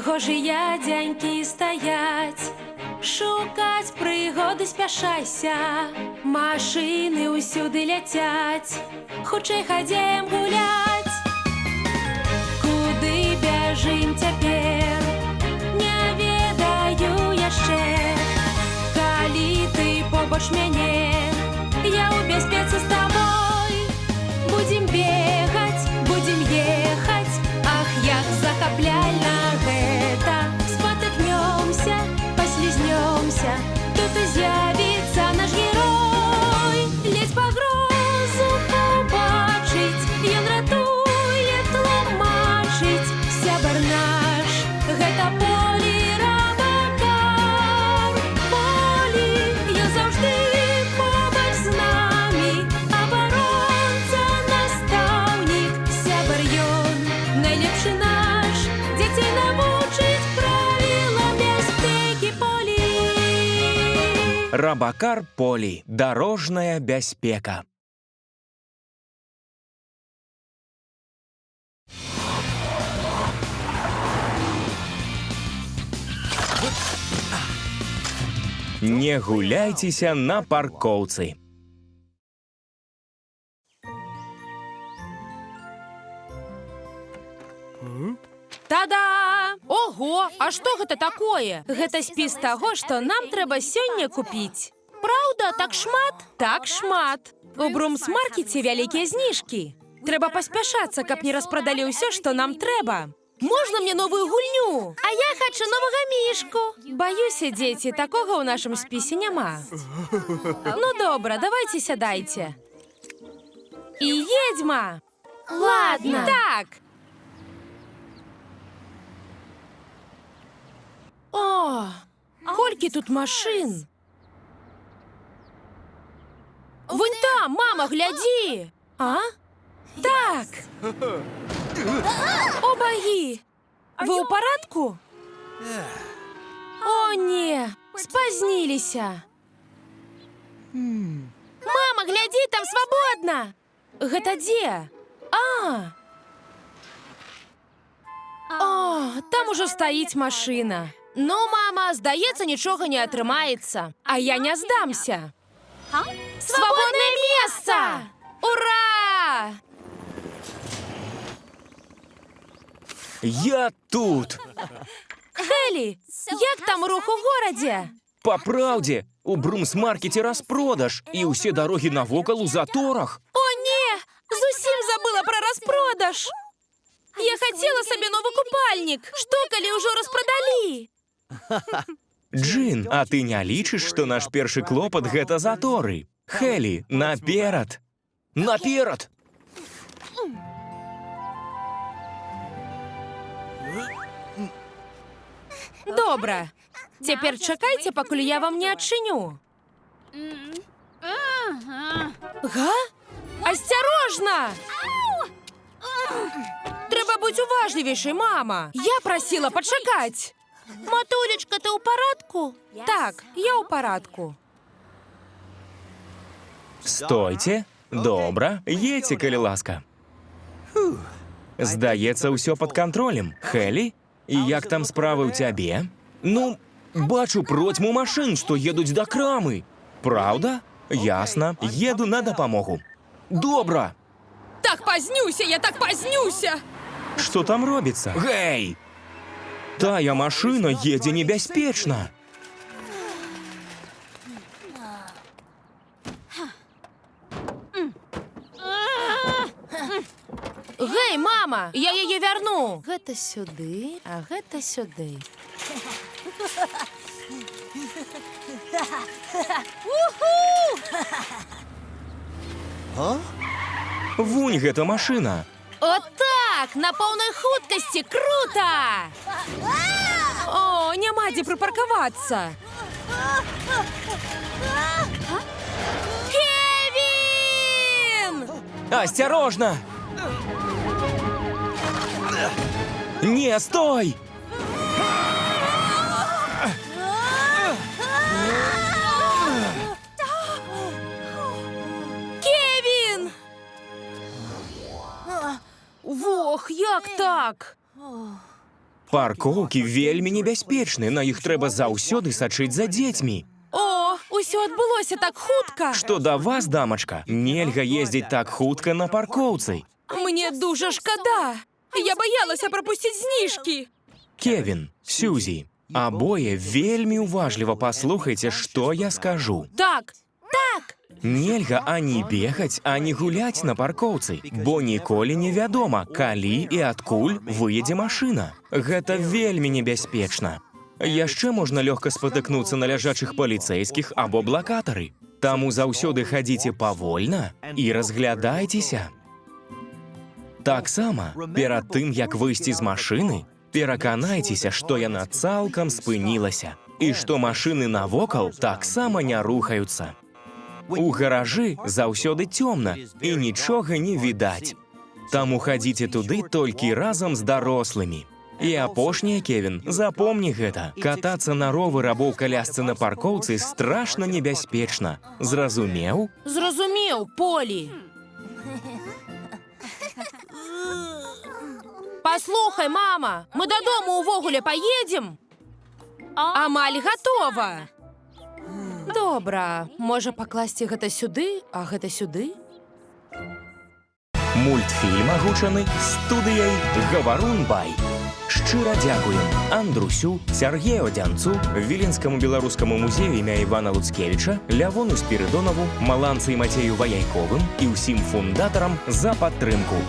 Гожыя дзянькі стаяць, шукаць прыгоды спяшайся. Машыны ўсюды ляцяць, хутчэй хадзем гуляць. Куды бяжым цяпер, не ведаю яшчэ. Калі ты побач мяне, я ў бяспецы з табой. Будзем бегаць, будзем ехаць, ах, як захапляльна гэта. Спатыкнёмся, паслізнёмся, тут і з'явіцца наш герой. Ледзь пагрозу пабачыць, ён ратуе, тлумачыць. Сябар наш, гэта Полі Рабакар. Полі, ён заўжды побач з намі, абаронца, настаўнік. Сябар ён, найлепшы наш, дзяцей навучыць правілам бяспекі. Полі. Рабакар Полі. Дорожная бяспека. Не гуляйцеся на паркоўцы. Та-да! Ого, а што гэта такое? Гэта спіс таго, што нам трэба сёння купіць. Праўда, так шмат? Так шмат. У Брумс-маркеце вялікія зніжкі. Трэба паспяшацца, каб не распрадалі ўсё, што нам трэба. Можна мне новую гульню? А я хачу новага мішку. Баюся, дзеці, такога ў нашым спісе няма. Ну, добра, давайце сядайце. І едзьма. Ладно. Так. О, колькі тут машын. Вунь там, мама, глядзі. А? Так. О, багі! Вы ў парадку? О, не! Спазніліся! Мама, глядзі, там свабодна! Гэта дзе? О, там ужо стаіць машына. Ну, мама, здаецца, нічога не атрымаецца. А я не здамся. Свабоднае месца! Ура! Я тут. Хелі, як там рух у горадзе? Па праўдзе, у Брумс-маркеце распродаж, і ўсе дарогі навокал у заторах. О, не! Зусім забыла пра распродаж! Я хацела сабе новы купальнік. Што, калі ўжо распрадалі? Джин, а ты не лічыш, што наш першы клопат гэта заторы? Хелі, наперад! Наперад! Добра. Цяпер чакайце, пакуль я вам не адчыню. Га? Асцярожна! Трэба быць уважлівейшай, мама. Я прасіла пачакаць. Матулечка, ты ў парадку? Так, я ў парадку. Стойце. Добра, едзьце, калі ласка. Здаецца, ўсё пад кантролем. Хелі, і як там справы ў цябе? Ну, бачу процьму машын, што едуць да крамы. Праўда? Ясна, еду на дапамогу. Добра. Так пазнюся, я так пазнюся! Што там робіцца? Гэй! Тая машына едзе небяспечна. Гэй, мама, я яе вярну. Гэта сюды, а гэта сюды. Вунь гэта машына. От так, на поўнай хуткасці, крута! О, няма дзе прыпаркавацца. Кевін! Осторожно! Не, стой! Кевін! Ох, як так? Паркоўкі вельмі небяспечны, на іх трэба заўсёды сачыць за дзецьмі. О, усё адбылося так хутка. Што да вас, дамачка, нельга ездзіць так хутка на паркоўцы. Мне дуже шкада. Я баялася прапусціць зніжкі. Кевін, Сюзі, абое вельмі уважліва паслухайце, што я скажу. Так. Нельга ані бегаць, ані гуляць на паркоўцы, бо ніколі невядома, калі і адкуль выедзе машына. Гэта вельмі небяспечна. Яшчэ можна лёгка спатыкнуцца на ляжачых паліцэйскіх або блакатары. Таму заўсёды хадзіце павольна і разглядайцеся. Таксама, перад тым, як выйсці з машыны, пераканайцеся, што яна цалкам спынілася і што машыны навокал таксама не рухаюцца. У гаражы заўсёды цёмна і нічога не відаць. Таму хадзіце туды толькі разам з дарослымі. І апошняе, Кевін, запомні гэта. Катацца на ровар або ў калясцы на паркоўцы страшна небяспечна. Зразумеў? Зразумеў, Полі. Паслухай, мама, мы дадому ўвогуле паедзем? Амаль гатова. Добра, можа пакласці гэта сюды, а гэта сюды? Мультфільм агучаны студыяй «Гаварун Бай». Шчыра дзякуем Андрусю, Сяргею Дзянцу, Віленскаму беларускаму музею імя Івана Луцкевіча, Лявону Спірыдонаву, Маланцы і Мацею Ваяйковым і ўсім фундатарам за падтрымку.